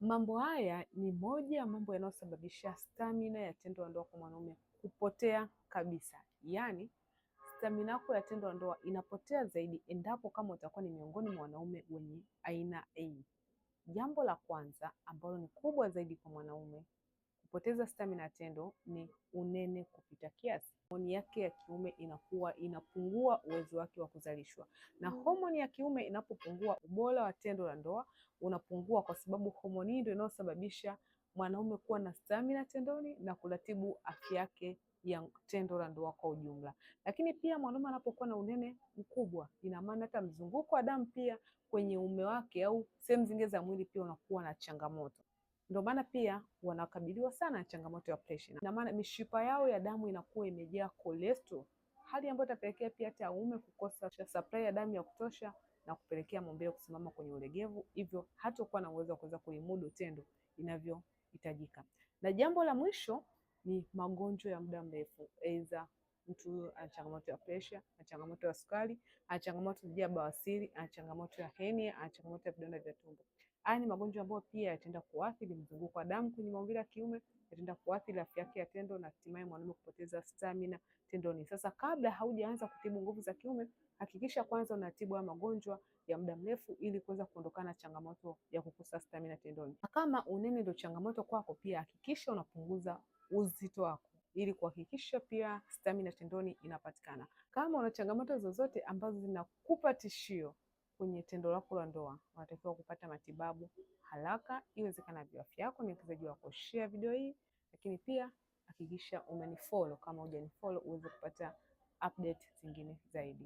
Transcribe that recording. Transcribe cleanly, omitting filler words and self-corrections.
Mambo haya ni moja ya mambo yanayosababisha stamina ya tendo la ndoa kwa mwanaume kupotea kabisa. Yaani stamina yako ya tendo la ndoa inapotea zaidi endapo kama utakuwa ni miongoni mwa wanaume wenye aina A. Jambo la kwanza ambalo ni kubwa zaidi kwa mwanaume kupoteza stamina ya tendo ni unene kupita kiasi. Homoni yake ya kiume inakuwa inapungua uwezo wake wa kuzalishwa, na homoni ya kiume inapopungua, ubora wa tendo la ndoa unapungua, kwa sababu homoni hii ndio inayosababisha mwanaume kuwa na stamina tendoni na kuratibu afya yake ya tendo la ndoa kwa ujumla. Lakini pia mwanaume anapokuwa na unene mkubwa, ina maana hata mzunguko wa damu pia kwenye uume wake au sehemu zingine za mwili pia unakuwa na changamoto. Ndio maana pia wanakabiliwa sana na changamoto ya pressure. Na maana mishipa yao ya damu inakuwa imejaa cholesterol, hali ambayo itapelekea pia hata uume kukosa supply ya damu ya kutosha na kupelekea maumbile kusimama kwenye ulegevu, hivyo hatakuwa na uwezo wa kuweza kulimudu tendo inavyohitajika. Na jambo la mwisho ni magonjwa ya muda mrefu. Aidha mtu ana changamoto ya pressure, ana changamoto ya sukari, ana changamoto ya bawasiri, ana changamoto ya hernia, ana changamoto ya vidonda vya tumbo. Haya ni magonjwa ambayo pia yataenda kuathiri mzunguko wa damu kwenye maumbile ya kiume, yataenda kuathiri afya yake ya tendo na hatimaye mwanaume kupoteza stamina tendoni. Sasa kabla haujaanza kutibu nguvu za kiume, hakikisha kwanza unatibu haya magonjwa ya muda mrefu ili kuweza kuondokana na changamoto ya kukosa stamina tendoni. Kama unene ndio changamoto kwako, pia hakikisha unapunguza uzito wako ili kuhakikisha pia stamina tendoni inapatikana. Kama una changamoto zozote ambazo zinakupa tishio kwenye tendo lako la ndoa, unatakiwa kupata matibabu haraka iwezekanavyo. Afya yako ni mchezaji wako. Share video hii, lakini pia hakikisha umenifollow kama hujanifollow uweze kupata update zingine zaidi.